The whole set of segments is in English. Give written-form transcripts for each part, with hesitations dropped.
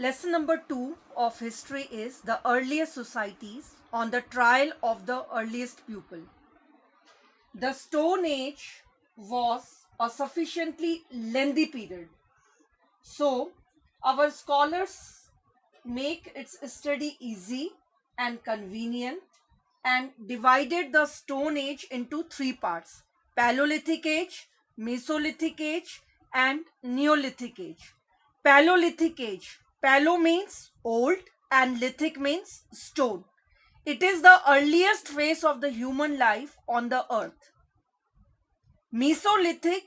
Lesson number 2 of history is the earliest societies on the trial of the earliest pupil. The Stone Age was a sufficiently lengthy period. So, our scholars make its study easy and convenient and divided the Stone Age into three parts: Paleolithic Age, Mesolithic Age, and Neolithic Age. Paleolithic Age. Palo means old and lithic means stone. It is the earliest phase of the human life on the earth. Mesolithic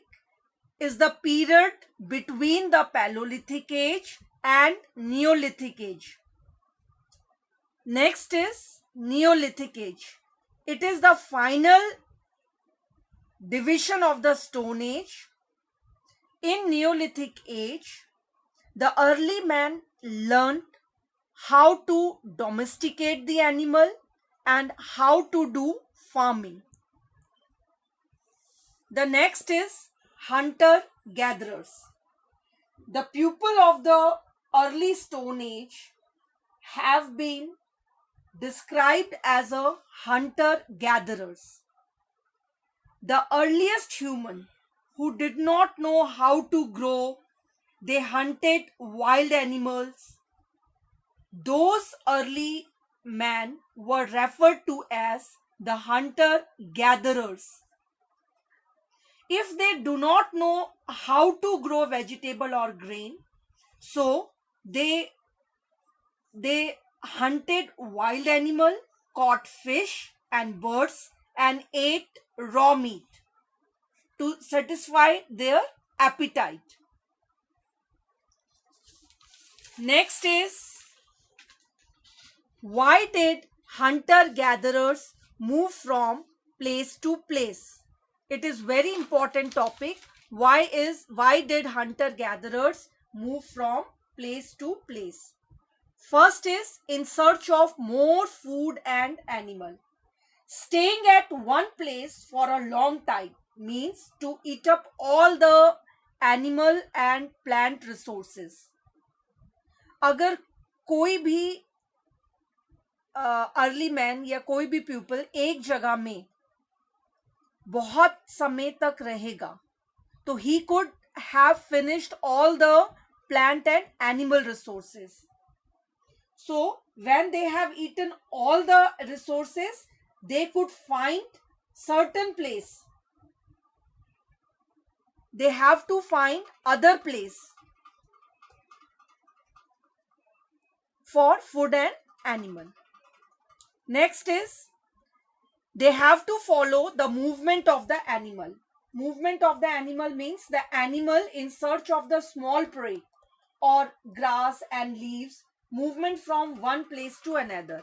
is the period between the Paleolithic Age and Neolithic Age. Next is Neolithic Age. It is the final division of the Stone Age. In Neolithic Age, the early man learned how to domesticate the animal and how to do farming. The next is hunter gatherers. The people of the early Stone Age have been described as a hunter gatherers. The earliest human who did not know how to grow, they hunted wild animals. Those early men were referred to as the hunter gatherers. If they do not know how to grow vegetable or grain, so they hunted wild animal, caught fish and birds and ate raw meat to satisfy their appetite. Next is, why did hunter gatherers move from place to place? It is very important topic. Why did hunter gatherers move from place to place? First is in search of more food and animal. Staying at one place for a long time means to eat up all the animal and plant resources. अगर कोई भी early man या कोई भी people एक जगह में बहुत समय तक रहेगा तो he could have finished all the plant and animal resources. So when they have eaten all the resources, they could find certain place. They have to find other place for food and animal. Next is, they have to follow the movement of the animal. Movement of the animal means the animal in search of the small prey or grass and leaves, movement from one place to another.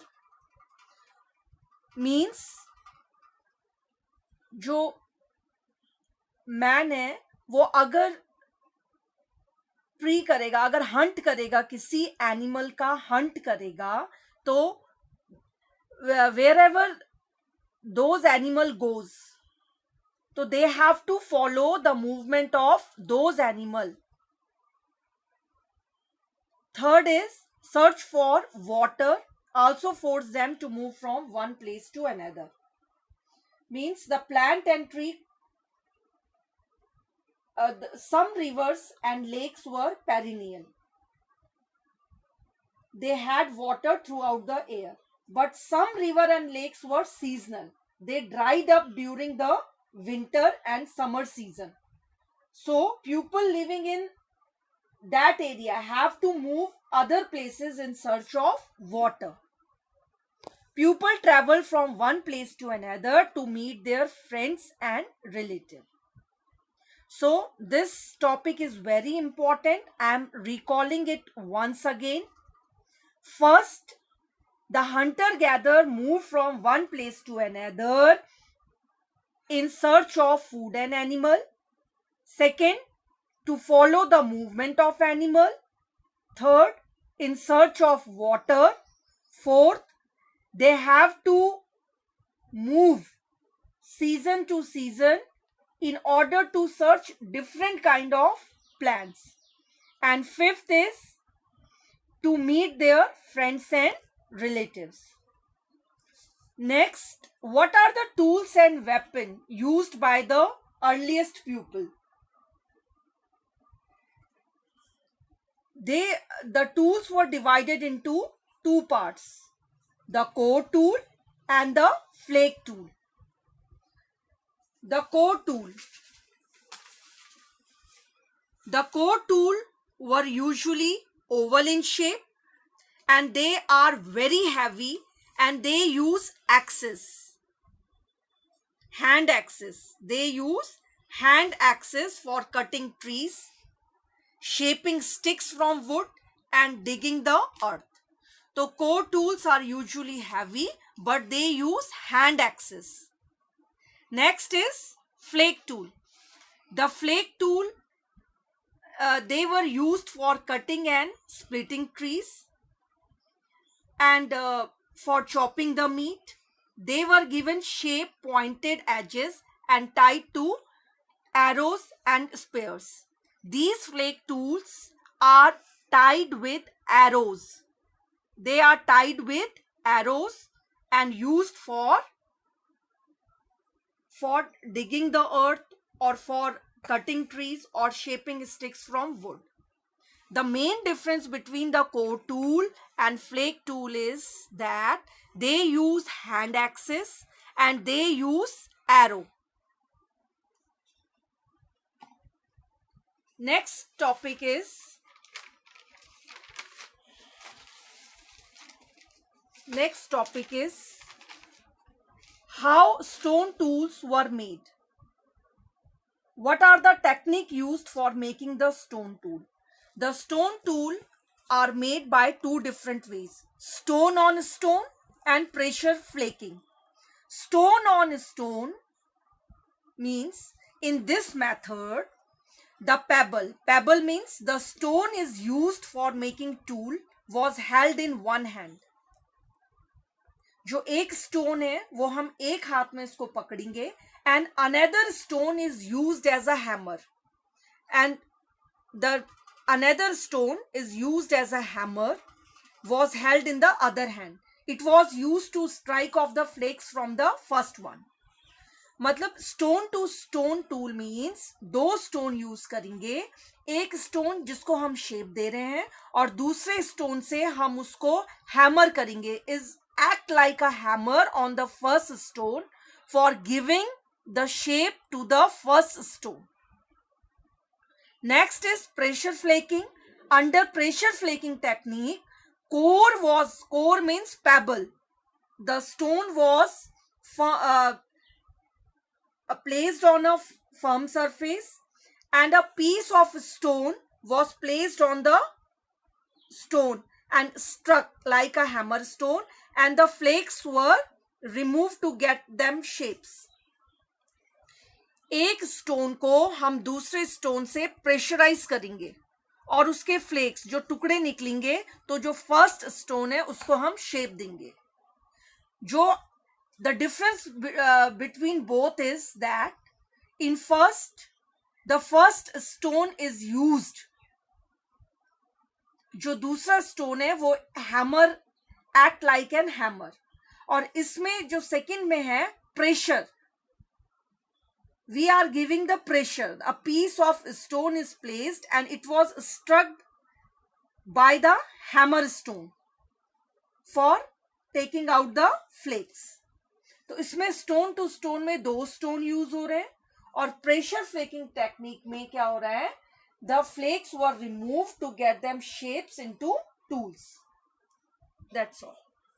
Means जो man है वो अगर pre करेगा, अगर Hunt करेगा, किसी animal का Hunt करेगा, तो wherever those animal goes, so they have to follow the movement of those animal. Third is search for water, also force them to move from one place to another. Means the plant and tree, some rivers and lakes were perennial. They had water throughout the year. But some river and lakes were seasonal. They dried up during the winter and summer season. So people living in that area have to move other places in search of water. People travel from one place to another to meet their friends and relatives. So this topic is very important. I am recalling it once again. First, the hunter-gatherer moved from one place to another in search of food and animal. Second, to follow the movement of animal. Third, in search of water. Fourth, they have to move season to season in order to search different kind of plants. And fifth is, to meet their friends and relatives. Next, what are the tools and weapons used by the earliest people? The tools were divided into two parts: the core tool and the flake tool. The core tool. The core tool were usually oval in shape and they are very heavy and they use axes. Hand axes. They use hand axes for cutting trees, shaping sticks from wood and digging the earth. So core tools are usually heavy but they use hand axes. Next is flake tool. The flake tool, they were used for cutting and splitting trees and for chopping the meat. They were given shape, pointed edges and tied to arrows and spears. These flake tools are tied with arrows. They are tied with arrows and used for digging the earth or for cutting trees or shaping sticks from wood. The main difference between the core tool and flake tool is that they use hand axes and they use arrow. Next topic is how stone tools were made. What are the technique used for making the stone tool? The stone tool are made by two different ways: stone on stone and pressure flaking. Stone on stone means in this method the pebble means the stone is used for making tool was held in one hand. जो एक stone है वो हम एक हाथ में इसको पकड़ेंगे and another stone is used as a hammer and the another stone is used as a hammer was held in the other hand. It was used to strike off the flakes from the first one. मतलब stone to stone tool means दो stone use करेंगे, एक stone जिसको हम shape दे रहे हैं और दूसरे स्टोन से हम उसको हैमर करेंगे. Is act like a hammer on the first stone for giving the shape to the first stone. Next is pressure flaking. Under pressure flaking technique core means pebble. The stone was placed on a firm surface and a piece of stone was placed on the stone and struck like a hammer stone and the flakes were removed to get them shapes. एक stone को हम दूसरे stone से pressurise करेंगे और उसके flex जो टुकड़े निकलेंगे तो जो फर्स्ट स्टोन है उसको हम शेप देंगे. जो the difference between both is that in the first stone is used. जो दूसरा स्टोन है वो hammer act like an hammer और इसमें जो सेकंड में है pressure, we are giving the pressure. A piece of stone is placed and it was struck by the hammer stone for taking out the flakes. तो इसमें stone to stone में दो stone use हो रहे हैं और प्रेशर फ्लेकिंग टेक्निक में क्या हो रहा है, the flex were remove to get them shapes into tools. That's all.